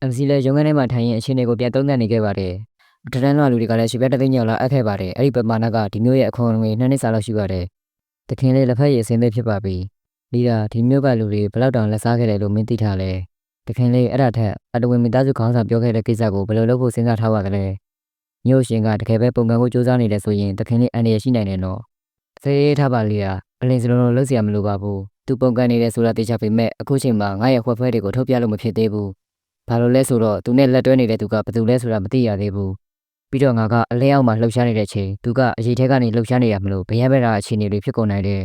MC လည်းရုံးခန်းထဲမှာထိုင်ရင်အခြေအနေကိုပြန်သုံးသပ်နေခဲ့ပါတယ်။တရန်လွှာလူတွေကလည်းရွှေပြတသိန်းကျော်လောက်အပ်ခဲ့ပါတယ်။အဲ့ဒီပမာဏကဒီမျိုးရဲ့အခွန်ငွေ2နှစ်စာလောက်ရှိပါတယ်။တခင်လေးလက်ဖက်ရည်အစင်းသေးဖြစ်ပါပြီ။လီဒါဒီမျိုးကလူတွေဘယ်လောက်တောင်လက်စားခဲ့တယ်လို့မင်းသိထားလဲ။တခင်လေးအဲ့ဒါထက်အတဝင်းမိသားစုခေါင်းဆောင်ပြောခဲ့တဲ့ကိစ္စကိုဘယ်လိုလုပ်ဖို့စဉ်းစားထားပါသလဲ။မျိုးရှင်ကတကယ်ပဲပုံကံကိုစူးစမ်းနေတယ်ဆိုရင်တခင်လေးအန်ရရှိနိုင်တယ်နော်။သေးထားပါလီဒါအလင်းစလုံးလုံးလုပ်เสียမလိုပါဘူး။သူပုံကံနေတယ်ဆိုတာသိချပေမဲ့အခုချိန်မှာငါရဲ့ခွက်ဖွဲတွေကိုထုတ်ပြလို့မဖြစ်သေးဘူး။ဘာလို့လဲဆိုတော့သူနဲ့လက်တွဲနေတဲ့သူကဘယ်သူလဲဆိုတာမသိရသေးဘူးပြီးတော့ငါကအလဲအောက်မှာလှုပ်ရှားနေတဲ့ချိန်သူကအရေးထဲကနေလှုပ်ရှားနေရမလို့ဘယံဘက်တာအခြေအနေတွေဖြစ်ကုန်နိုင်တယ်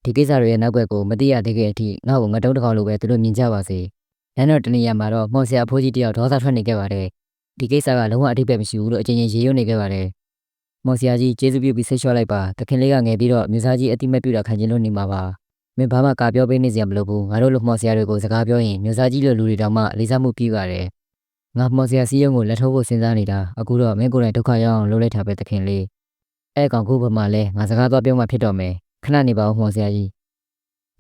ဒီကိစ္စတွေရဲ့နောက်ွယ်ကိုမသိရသေးတဲ့အထိငါ့ကိုငတုံးတစ်ကောင်လိုပဲသူတို့မြင်ကြပါစေ။လမ်းတော်တနေရာမှာတော့မော်ဆရာဖိုးကြီးတယောက်ဒေါသထွက်နေခဲ့ပါတယ်။ဒီကိစ္စကလုံးဝအတိတ်ပဲမရှိဘူးလို့အချင်းချင်းရေရွနေခဲ့ပါတယ်။မော်ဆရာကြီးကျေးဇူးပြုပြီးဆိတ်လျှော့လိုက်ပါတခင်လေးကငယ်ပြီးတော့မျိုးသားကြီးအတိမတ်ပြတာခံချင်လို့နေမှာပါ။မင်းဘာမှကာပြောပေးနေစရာမလိုဘူးငါတို့လိုမော်ဆရာတွေကိုစကားပြောရင်မျိုးသားကြီးလိုလူတွေတောင်မှလေးစားမှုပြီးပါတယ်။ငါမော်ဆရာစီးရုံကိုလက်ထိုးဖို့စဉ်းစားနေတာအခုတော့မင်းကိုယ်တိုင်ဒုက္ခရောက်အောင်လုပ်လိုက်တာပဲတခင်လေးအဲ့ကောင်ခုဘမှာလဲငါစကားသွားပြောမှဖြစ်တော့မယ်ခဏနေပါဦးမော်ဆရာကြီး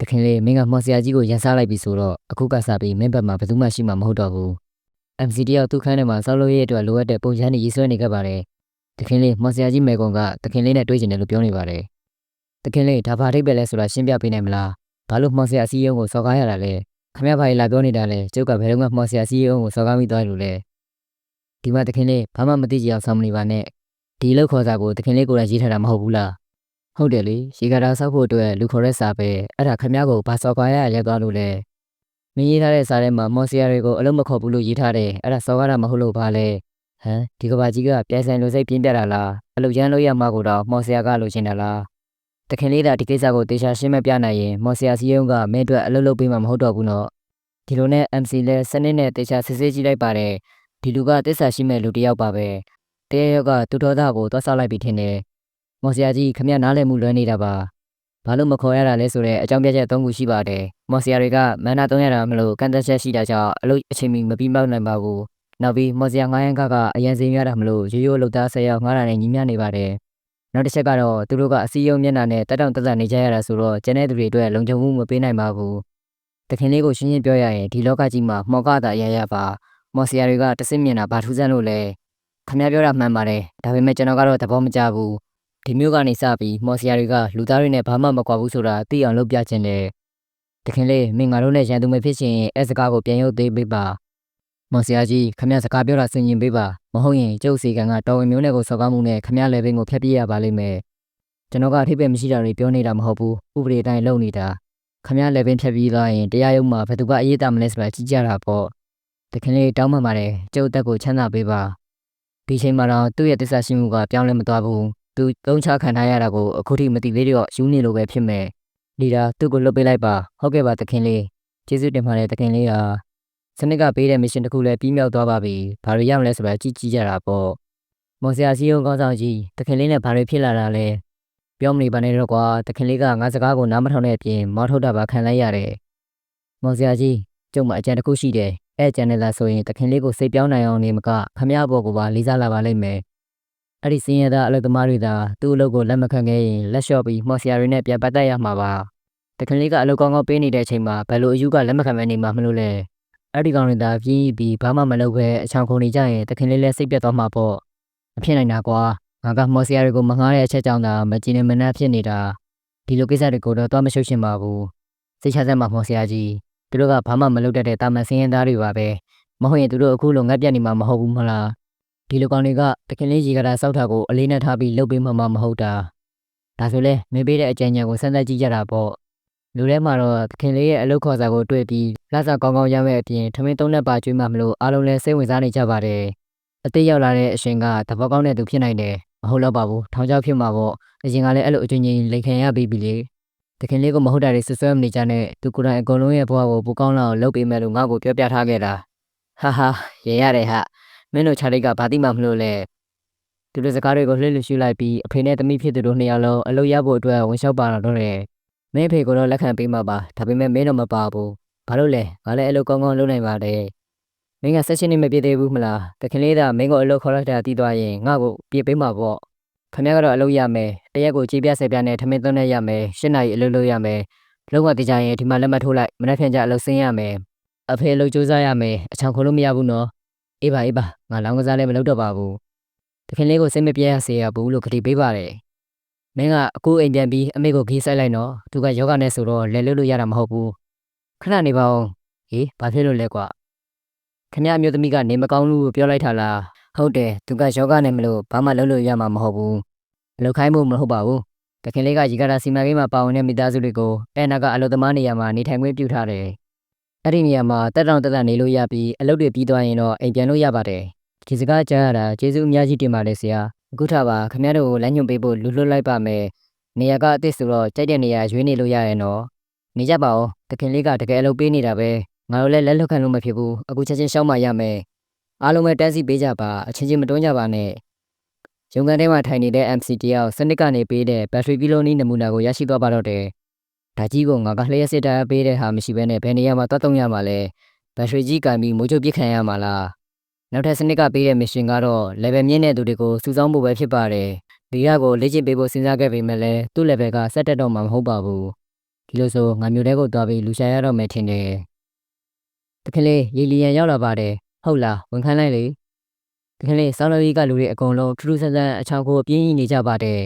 တခင်လေးမင်းကမော်ဆရာကြီးကိုရန်စားလိုက်ပြီဆိုတော့အခုကစားပြီးမင်းဘက်မှာဘယ်သူမှရှိမှာမဟုတ်တော့ဘူး MC တယောက်သူ့ခန်းထဲမှာစောက်လို့ရဲ့အတွက်လိုအပ်တဲ့ပုံချမ်းတွေရေးဆွဲနေခဲ့ပါတယ်တခင်လေးမော်ဆရာကြီးမေကွန်ကတခင်လေးနဲ့တွေ့ကျင်တယ်လို့ပြောနေပါတယ်တခင်လေးဒါဘာထိပ်ပဲလဲဆိုတာရှင်းပြပေးနိုင်မလားဘာလို့မော်ဆရာစီးရုံကိုစော်ကားရတာလဲခမရဘာကြီးလာပြောနေတာလဲကျုပ်ကဘယ်တော့မှမော်ဆရာစီးရုံကိုစော်ကားမိသွားလို့လဲဒီမှာတခင်လေးဘာမှမသိကြအောင်ဆောင်းမနေပါနဲ့ဒီလောက်ခေါ်စာကိုတခင်လေးကိုယ်တိုင်ရေးထားတာမဟုတ်ဘူးလားဟုတ်တယ်လေရေကာတာဆောက်ဖို့အတွက်လူခေါ်တဲ့စာပဲအဲ့ဒါခမရကိုဘာစော်ကားရရက်သွားလို့လဲမင်းရေးထားတဲ့စာထဲမှာမော်ဆရာတွေကိုအလုံးမခေါ်ဘူးလို့ရေးထားတယ်အဲ့ဒါစော်ကားတာမဟုတ်လို့ဘာလဲဟမ်ဒီကဘာကြီးကပြိုင်ဆိုင်လိုစိတ်ပြင်းပြတာလားအလုပ်ရမ်းလို့ရမှာကိုတော့မော်ဆရာကလိုချင်တာလားတခင်လေးကဒီကိစ္စကိုတေချာရှင်းမပြနိုင်ရင်မော်ဆရာစီယုံကမင်းအတွက်အလုပ်လုပ်ပေးမှာမဟုတ်တော့ဘူးနော်ဒီလိုနဲ့ MC လဲစနစ်နဲ့တေချာစစ်ဆေးကြည့်လိုက်ပါတယ်ဒီလူကတစ္ဆာရှိမဲ့လူတစ်ယောက်ပါပဲတရရောက်ကသူတော်သားကိုသွားဆောက်လိုက်ပြီးထင်တယ်မော်ဆရာကြီးခမရနားလည်မှုလွဲနေတာပါဘာလို့မခေါ်ရတာလဲဆိုတော့အကြောင်းပြချက်၃ခုရှိပါတယ်မော်ဆရာတွေကမန္တာ300ရတာမလို့ကန်သက်ချက်ရှိတာကြောင့်အလုပ်အချိန်မီမပြီးမောက်နိုင်ပါဘူးနောက်ပြီးမော်ဆရာ900ကအရန်စင်းရတာမလို့ရိုးရိုးလုပ်သား10ယောက်900နဲ့ညီမျှနေပါတယ်နောက်တစ်ချက်ကတော့သူတို့ကအစည်းအရုံးမျက်နှာနဲ့တက်တောင့်တက်တာနေကြရတာဆိုတော့ကျန်တဲ့သူတွေအတွက်လုံခြုံမှုမပေးနိုင်ပါဘူးတခင်လေးကိုရှင်းရှင်းပြောရရင်ဒီလောကကြီးမှာမော်ကတာရရပါမော်ဆရာတွေကတဆင့်မြင်တာဘာထူးဆန်းလို့လဲခမရပြောတာမှန်ပါတယ်ဒါပေမဲ့ကျွန်တော်ကတော့သဘောမကျဘူးဒီမျိုးကနေစပြီးမော်ဆရာတွေကလူသားတွေနဲ့ဘာမှမကွာဘူးဆိုတာသိအောင်လုပ်ပြခြင်းတယ်တခင်လေးမင်းငါတို့နဲ့ရန်သူမဖြစ်ရှင်အဲစကားကိုပြန်ရုပ်သေးပေးပါမော်ဆရာကြီးခမရစကားပြောတာဆင်ញင်ပေးပါမဟုတ်ရင်ကျုပ်စီကံကတော်ဝင်မျိုးနဲ့ကိုစော်ကားမှုနဲ့ခမရလည်းဘင်းကိုဖျက်ပြရပါလိမ့်မယ်ကျွန်တော်ကအထိပ္ပယ်မရှိတာတွေပြောနေတာမဟုတ်ဘူးဥပဒေတိုင်းလုပ်နေတာခမရလည်းဘင်းဖျက်ပြီးသွားရင်တရားရုံးမှာဘယ်သူကအရေးတမလဲဆိုတာကြီးကြတာပေါ့တခင်လေးတောင်းပန်ပါတယ်ကျုပ်တက်ကိုချမ်းသာပေးပါဒီချိန်မှာတော့သူ့ရဲ့တစ္ဆာရှိမှုကပြောင်းလဲမသွားဘူးသူသုံးချခံထားရတာကိုအခုထိမသိသေးတော့ယူနေလို့ပဲဖြစ်မယ်လီဒါသူ့ကိုလွတ်ပေးလိုက်ပါဟုတ်ကဲ့ပါတခင်လေးကျေးဇူးတင်ပါတယ်တခင်လေးဟာစနစ်ကပေးတဲ့မစ်ရှင်တစ်ခုလည်းပြီးမြောက်သွားပါပြီဘာတွေရမလဲဆိုတာကြည့်ကြရတာပေါ့မော်ဆရာစီယုံကောင်းဆောင်ကြီးတခင်လေးနဲ့ဘာတွေဖြစ်လာတာလဲပြောမနေပါနဲ့တော့ကွာတခင်လေးကငါစကားကိုနားမထောင်တဲ့အပြင်မော်ထုတ်တာပါခံလိုက်ရတယ်မော်ဆရာကြီးကျုံမအကြံတစ်ခုရှိတယ်အဲ့ကျန်နေတာဆိုရင်တခင်လေးကိုစိတ်ပြောင်းနိုင်အောင်နေမကခမရဘောကိုပါလေးစားလာပါလိမ့်မယ်အဲ့ဒီစင်းရသားအလုပ်သမားတွေသာသူ့အလုပ်ကိုလက်မခံခဲ့ရင်လက်လျှော့ပြီးမော်ဆရာတွေနဲ့ပြန်ပတ်သက်ရမှာပါတခင်လေးကအလုပ်ကောင်းကောင်းပေးနေတဲ့အချိန်မှာဘယ်လိုအယူကလက်မခံမဲနေမှာမလို့လဲအဲ့ဒီကောင်တွေသာပြင်းပြီးဘာမှမလုပ်ပဲအချောင်ခုန်နေကြရင်တခင်လေးလည်းစိတ်ပြတ်သွားမှာပေါ့မဖြစ်နိုင်တာကွာငါကမော်ဆရာတွေကိုမငှားတဲ့အချက်ကြောင့်သာမကြည်နေမနှက်ဖြစ်နေတာဒီလိုကိစ္စတွေကိုတော့သွားမရှုပ်ရှင်ပါဘူးစိတ်ချစက်မှာမော်ဆရာကြီးသူတို့ကဘာမှမလုပ်တတ်တဲ့တာမန်စင်းရင်သားတွေပါပဲမဟုတ်ရင်သူတို့အခုလိုငတ်ပြတ်နေမှာမဟုတ်ဘူးမလားဒီလိုကောင်တွေကတခင်လေးရေကတာစောက်တာကိုအလေးနဲ့ထားပြီးလှုပ်ပေးမှမဟုတ်တာဒါဆိုလဲမင်းပေးတဲ့အကြံဉာဏ်ကိုစမ်းသပ်ကြည့်ကြတာပေါ့လူထဲမှာတော့တခင်လေးရဲ့အလုပ်ခေါ်စာကိုတွေ့ပြီးလက်စာကောင်းကောင်းရမဲ့အပြင်ထမင်းသုံးလက်ပါကျွေးမှမလို့အားလုံးလဲစိတ်ဝင်စားနေကြပါတယ်အသေးရောက်လာတဲ့အရှင်ကသဘောကောင်းတဲ့သူဖြစ်နိုင်တယ်မဟုတ်တော့ပါဘူးထောင်ချောက်ဖြစ်မှာပေါ့အရင်ကလည်းအဲ့လိုအကျွင်းချင်းလိန်ခံရပြီးပြီလေတခင်လေးကမဟုတ်တာတွေဆွဆွဲမနေကြနဲ့သူကိုယ်တိုင်အကုန်လုံးရဲ့ဘဝကိုပူကောင်းလာအောင်လုပ်ပေးမယ်လို့ငါ့ကိုပြောပြထားခဲ့တာဟာဟာရရတယ်ဟာမင်းတို့ခြားလေးကဘာတိမှမလို့လဲသူတို့စကားတွေကိုလှည့်လှည့်ရှုလိုက်ပြီးအဖေနဲ့သမီးဖြစ်သူတို့နှစ်ယောက်လုံးအလုပ်ရဖို့အတွက်ဝင်လျှောက်ပါတော့တယ်မင်းအဖေကတော့လက်ခံပေးမှာပါဒါပေမဲ့မင်းတော့မပါဘူးဘာလို့လဲငါလည်းအလုပ်ကောင်းကောင်းလုပ်နိုင်ပါတယ်မင်းက16နှစ်မပြည့်သေးဘူးမလားတခင်လေးကမင်းကိုအလုပ်ခေါ်လိုက်တာတီးသွားရင်ငါ့ကိုပြေးပေးမှာပေါ့ခင်ဗျားကတော့အလုပ်ရမယ်တရက်ကိုကြေးပြ10ပြားနဲ့ထမင်းသွန်းနဲ့ရမယ်8နာရီအလုပ်လုပ်ရမယ်လုံးဝတည်ကြရင်ဒီမှာလက်မှတ်ထိုးလိုက်မနေ့ဖြန်ကျအလုပ်ဆင်းရမယ် အဖေလှုပ်ကြိုးစားရမယ်အချောင်ခိုးလို့မရဘူးနော်အေးပါငါလောင်းကစားလည်းမလုပ်တော့ပါဘူးတခင်လေးကိုစိတ်မပြည့်ရစေရဘူးလို့ခတိပေးပါတယ်မင်းကအခုအိမ်ပြန်ပြီးအမေကိုဂီးဆိုင်လိုက်နော်သူကယောဂနဲ့ဆိုတော့လဲလို့ရတာမဟုတ်ဘူးခဏနေပါဦးဟေးဘာဖြစ်လို့လဲကွာခင်ဗျအမျိုးသမီးကနေမကောင်းလို့ပြောလိုက်တာလားဟုတ်တယ်သူကယောဂနဲ့မလို့ဘာမှလုပ်လို့ရမှာမဟုတ်ဘူးအလုပ်ခိုင်းဖို့မဟုတ်ပါဘူးတခင်လေးကရေကာတာစီမံကိန်းမှာပါဝင်တဲ့မိသားစုတွေကိုအဲနာကအလုပ်သမားနေရာမှာနေထိုင်ခွင့်ပြုထားတယ်အဲ့ဒီနေရာမှာတက်တောင့်တက်နေလို့ရပြီးအလုပ်တွေပြီးသွားရင်တော့အိမ်ပြန်လို့ရပါတယ်ဒီစကားကြားရတာကျေးဇူးအများကြီးတင်ပါတယ်ဆရာအခုထားပါခင်ဗျားတို့ကိုလမ်းညွှန်ပေးဖို့လူလွတ်လိုက်ပါမယ်နေရာကအစ်စ်ဆိုတော့ကြိုက်တဲ့နေရာရွေးနေလို့ရရဲ့နော်နေကြပါဦးတခင်လေးကတကယ်အလုပ်ပေးနေတာပဲငါတို့လည်းလက်လွတ်ခံလို့မဖြစ်ဘူးအခုချက်ချင်းရှောက်မှရမယ်အားလုံးပဲတန်းစီပေးကြပါအချင်းချင်းမတွန်းကြပါနဲ့ရုံကန်ထဲမှာထိုင်နေတဲ့ MC တယောက်စနစ်ကနေပေးတဲ့ဘက်ထရီပီလိုနီနမူနာကိုရရှိသွားပါတော့တယ်ဒါကြီးကငါကလျှက်စစ်တာပေးတဲ့ဟာမရှိဘဲနဲ့ဘယ်နေရာမှာသွားသုံးရမှာလဲဘက်ထရီကြီးကန်ပြီးမိုးချုပ်ပစ်ခံရမှာလားနောက်ထပ်စနစ်ကပေးတဲ့ mission ကတော့ level မြင့်တဲ့သူတွေကိုစုဆောင်းဖို့ပဲဖြစ်ပါတယ်ဒီရကိုလေ့ကျင့်ပေးဖို့စဉ်းစားခဲ့ပေမဲ့လည်းသူ့ level ကဆက်တက်တော့မှာမဟုတ်ပါဘူးဒီလိုဆိုငါမျိုးတဲကိုသွားပြီးလူရှာရတော့မယ်ထင်တယ်တခင်လေးလီလီယန်ရောက်လာပါတယ်ဟုတ်လားဝန်ခံလိုက်လေတခင်လေးဆောင်းလီကလူတွေအကုန်လုံးထူးထူးဆန်းဆန်းအချောင်ကိုပြင်းနေကြပါတယ်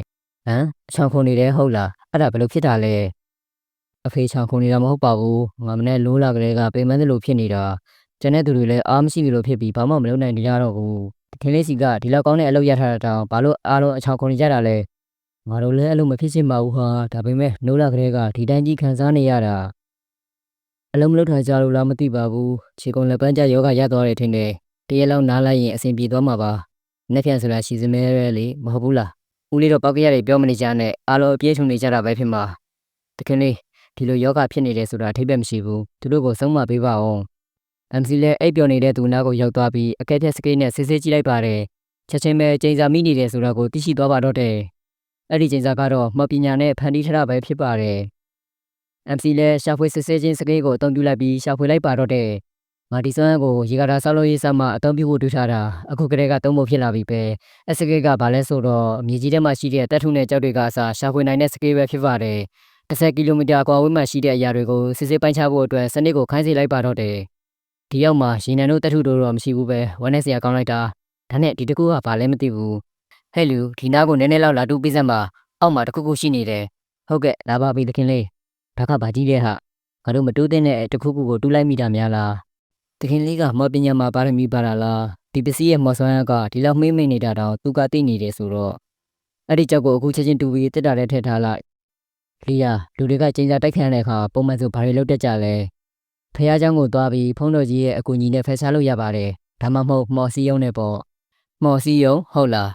ဟမ်အချောင်ခုန်နေတယ်ဟုတ်လားအဲ့ဒါဘယ်လိုဖြစ်တာလဲအဖေချောင်ခုန်နေတာမဟုတ်ပါဘူးငါမနဲ့လိုးလာကလေးကပေမန်းသလိုဖြစ်နေတာကျန်တဲ့သူတွေလည်းအားမရှိလို့ဖြစ်ပြီးဘာမှမလုပ်နိုင်ကြတော့ဘူးတခင်လေးစီကဒီလောက်ကောင်းတဲ့အလုပ်ရထားတာတောင်ဘာလို့အားလုံးအချောင်ခုန်နေကြတာလဲငါတို့လည်းအဲ့လိုမဖြစ်ချင်ပါဘူးဟာဒါပေမဲ့နိုးလာကလေးကဒီတိုင်းကြီးခံစားနေရတာအလုံးမလုပ်ထားကြလို့လားမသိပါဘူးခြေကုံလက်ပန်းကျယောဂရသွားတယ်ထင်တယ်တရက်လောက်နားလိုက်ရင်အဆင်ပြေသွားမှာပါနှစ်ပြန်ဆိုတာရှည်စမဲရဲလေမဟုတ်ဘူးလားဦးလေးတော့ပောက်ကရတွေပြောမနေကြနဲ့အားလုံးအပြေးထုံနေကြတာပဲဖြစ်မှာတခင်လေးဒီလိုယောဂဖြစ်နေတယ်ဆိုတာအထိပ္ပယ်မရှိဘူးသူတို့ကိုဆုံးမပေးပါအောင်MC လည်းအိပ်ပျော်နေတဲ့သူနာကိုရောက်သွားပြီးအကဲဖြတ်စကိတ်နဲ့စစ်စစ်ကြည့်လိုက်ပါတယ်ချက်ချင်းပဲကျိန်စာမိနေတယ်ဆိုတာကိုသိရှိသွားပါတော့တယ်အဲ့ဒီကျိန်စာကတော့မှတ်ပညာနဲ့ဖန်တီးထားတာပဲဖြစ်ပါတယ် MC လည်းရှာဖွေစစ်ဆေးခြင်းစကိတ်ကိုအသုံးပြုလိုက်ပြီးရှာဖွေလိုက်ပါတော့တယ်ငါဒီစွမ်းကိုရေကာတာဆောက်လို့ရေးစမှအသုံးပြုဖို့တူထားတာအခုကလေးကသုံးဖို့ဖြစ်လာပြီပဲအစကိတ်ကဘာလဲဆိုတော့မြေကြီးထဲမှာရှိတဲ့တက်ထုနဲ့ကြောက်တွေကအစားရှာဖွေနိုင်တဲ့စကိတ်ပဲဖြစ်ပါတယ်10 ကီလိုမီတာကွာဝေးမှရှိတဲ့အရာတွေကိုစစ်စစ်ပိုင်းခြားဖို့အတွက်စနစ်ကိုခိုင်းစေလိုက်ပါတော့တယ်ဒီရောက်မှာရေနံတို့တက်ထုတို့တော့မရှိဘူးပဲဝမ်းနဲ့စရာကောင်းလိုက်တာဒါနဲ့ဒီတကူကဘာလဲမသိဘူးဟဲ့လူဒီနားကိုနည်းနည်းလောက်လာတူးပေးစမ်းပါအောက်မှာတခုခုရှိနေတယ်ဟုတ်ကဲ့လာပါပြီသခင်လေးဒါကဘာကြီးလဲဟာငါတို့မတူးတဲ့နဲ့တခုခုကိုတူးလိုက်မိတာများလားသခင်လေးကမော်ပညာမှာပါရမီပါတာလားဒီပစ္စည်းရဲ့မော်ဆွမ်းရကဒီလောက်မိမ့်မိနေတာတောင်သူကသိနေတယ်ဆိုတော့အဲ့ဒီကြောက်ကိုအခုချက်ချင်းတူပြီးတက်တာနဲ့ထည့်ထားလိုက်လီယာလူတွေကကျင်းစာတိုက်ခန်းတဲ့အခါပုံမှန်ဆိုဘာတွေလုပ်တတ်ကြလဲဖះเจ้าကိုသွားပြီးဖုန်းတော်ကြီးရဲ့အကူအညီနဲ့ဖယ်ရှားလို့ရပါတယ်ဒါမှမဟုတ်မော်စီယုံနဲ့ပေါ့မော်စီယုံဟုတ်လာ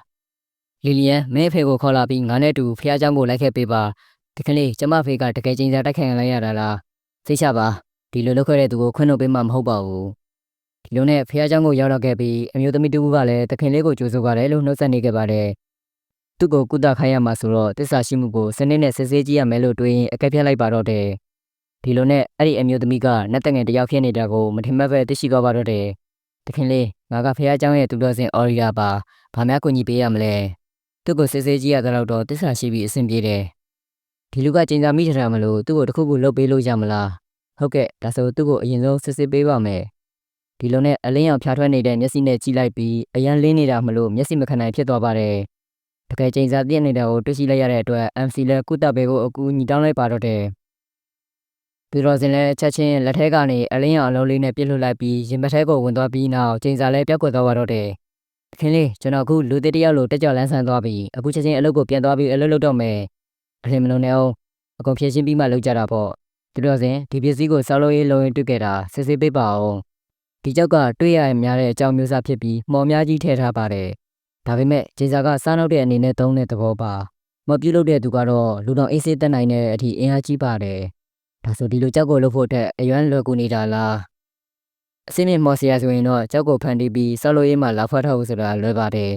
းလီလီယန်မင်းဖေကိုခေါ်လာပြီးငါနဲ့တူဖះเจ้าကိုလိုက်ခဲ့ပေးပါတခင်လေးကျမဖေကတကယ်ကျင်းစာတိုက်ခန်းလိုက်ရတာလားသိချပါဒီလိုလုပ်ခဲ့တဲ့သူကိုခွင့်လို့ပေးမှမဟုတ်ပါဘူးဒီလိုနဲ့ဖះเจ้าကိုရောက်တော့ခဲ့ပြီးအမျိုးသမီးတူကလည်းတခင်လေးကိုကြိုးဆိုပါတယ်လို့နှုတ်ဆက်နေခဲ့ပါတယ်သူ့ကိုကုသခိုင်းရမှာဆိုတော့တစ္ဆာရှိမှုကိုစနစ်နဲ့စစ်ဆေးကြည့်ရမယ်လို့တွေးရင်အကဲဖြတ်လိုက်ပါတော့တယ်ဒီလိုနဲ့အဲ့ဒီအမျိုးသမီးကနတ်တငယ်တယောက်ဖြစ်နေတာကိုမထင်မှတ်ပဲသိရှိသွားပါတော့တယ်တခင်လေးငါကဖះเจ้าရဲ့သူတော်စင်အော်ရီယာပါဘာများကူညီပေးရမလဲသူ့ကိုစစ်ဆေးကြည့်ရတော့တစ္ဆာရှိပြီးအဆင်ပြေတယ်ဒီလူကကျင်းစာမိထတာမလို့သူ့ကိုတခုခုလုပ်ပေးလို့ရမလားဟုတ်ကဲ့ဒါဆိုသူ့ကိုအရင်ဆုံးစစ်ဆေးပေးပါမယ်ဒီလိုနဲ့အလင်းရောင်ဖြာထွက်နေတဲ့မျက်စိနဲ့ကြည့်လိုက်ပြီးအရန်လင်းနေတာမလို့မျက်စိမခံနိုင်ဖြစ်သွားပါတယ်တကယ်ကျင်းစာပြည့်နေတာကိုတွေ့ရှိလိုက်ရတဲ့အတွက် MC လည်းကုသပေးဖို့အကူအညီတောင်းလိုက်ပါတော့တယ်ပြီးတော့စင်လည်းချက်ချင်းလက်ထဲကနေအလင်းရောင်အလုံးလေးနဲ့ပြစ်လွှတ်လိုက်ပြီးရင်ဘတ်ထဲကိုဝင်သွားပြီးနောက်ကျင်းစာလည်းပြောက်ကွယ်သွားပါတော့တယ်ခင်လေးကျွန်တော်အခုလူသစ်တယောက်လိုတက်ကြွလန်းဆန်းသွားပြီးအခုချက်ချင်းအလုပ်ကိုပြန်သွားပြီးအလုပ်လုပ်တော့မယ်အလင်းမလုံးနဲ့အောင်အကုန်ဖြည့်ရှင်းပြီးမှလုပ်ကြတာပေါ့ဒီတော့စင်ဒီပစ္စည်းကိုစောက်လို့ရေးလုံရင်တွေ့ခဲ့တာစစ်စစ်ပေးပါအောင်ဒီကြောက်ကတွေ့ရများတဲ့အကြောင်းမျိုးစားဖြစ်ပြီးမော်များကြီးထည့်ထားပါတယ်ဒါပေမဲ့ဂျေဇာကစားနောက်တဲ့အနေနဲ့သုံးတဲ့သဘောပါမပြုတ်လို့တဲ့သူကတော့လူတော်အေးဆေးတက်နိုင်တဲ့အထိအင်အားကြီးပါတယ်ဒါဆိုဒီလိုကြောက်ကိုလုပ်ဖို့အတွက်အရွမ်းလွယ်ကူနေတာလားအစင်းမြင့်မော်စရာဆိုရင်တော့ကြောက်ကိုဖန်တီးပြီးစောက်လို့ရေးမှလာဖွက်ထားဖို့ဆိုတာလွယ်ပါတယ်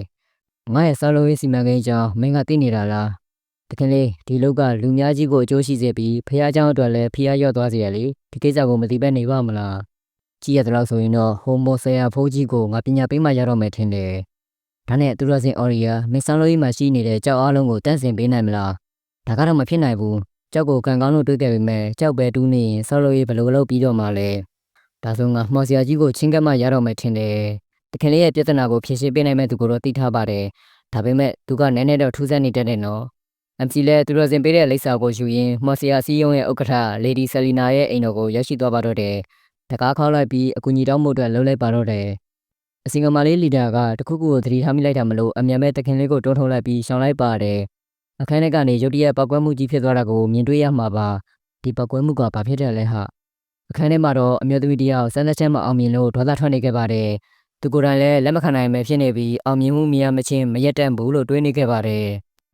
ငါရဲ့စောက်လို့ရေးစီမံကိန်းအကြောင်းမင်းကသိနေတာလားတခင်လေးဒီလောက်ကလူများကြီးကိုအကျိုးရှိစေပြီးဖះเจ้าအတွက်လည်းဖះရော့သွားစေရလေဒီကိစ္စကိုမသိဘဲနေပါမလားကြည့်ရတဲ့လောက်ဆိုရင်တော့ဟိုမိုဆရာဖိုးကြီးကိုငါပညာပေးမှရတော့မယ်ထင်တယ်ဒါနဲ့သူတော်စင်အော်ရီယာမင်းဆောင်လို့ရေးမှရှိနေတဲ့ကြောက်အားလုံးကိုတန့်စင်ပေးနိုင်မလားဒါကတော့မဖြစ်နိုင်ဘူးကြောက်ကိုကန်ကောင်းလို့တွေးခဲ့ပေမဲ့ကြောက်ပဲတူးနေရင်ဆောက်လို့ရေးဘယ်လိုလုပ်ပြီးတော့မှလဲ ဒါဆိုငါမှော်စရာကြီးကိုချင်းကပ်မှရတော့မယ်ထင်တယ်တခင်လေးရဲ့ပြဿနာကိုဖြေရှင်းပေးနိုင်မဲ့သူကိုတော့သိထားပါတယ်ဒါပေမဲ့သူကနည်းနည်းတော့ထူးဆန်းနေတတ်တယ်နော် MC လဲသူတော်စင်ပေးတဲ့လိပ်စာကိုယူရင်းမှော်စရာစီးရုံးရဲ့ဥက္ကဋ္ဌလေဒီဆယ်လီနာရဲ့အိမ်တော်ကိုရောက်ရှိသွားပါတော့တယ်တကားခေါက်လိုက်ပြီးအကူကြီးတောင်းဖို့အတွက်လှုပ်လိုက်ပါတော့တယ်အစင်ကမာလေးလီဒါကတခုခုကိုသတိထားမိလိုက်တာမလို့အမြန်မဲ့တခင်လေးကိုတွန်းထုတ်လိုက်ပြီးရှောင်လိုက်ပါတယ်အခန်းထဲကနေရုတ်တရက်ပောက်ကွဲမှုကြီးဖြစ်သွားတာကိုမြင်တွေ့ရမှာပါဒီပောက်ကွဲမှုကဘာဖြစ်တယ်လဲဟာအခန်းထဲမှာတော့အမျိုးသမီးတယောက်စမ်းသပ်ချက်မအောင်မြင်လို့ဒေါသထွက်နေခဲ့ပါတယ်သူကိုယ်တိုင်လည်းလက်မခံနိုင်ပဲဖြစ်နေပြီးအောင်မြင်မှုမရမချင်းမရက်တန့်ဘူးလို့တွေးနေခဲ့ပါတယ်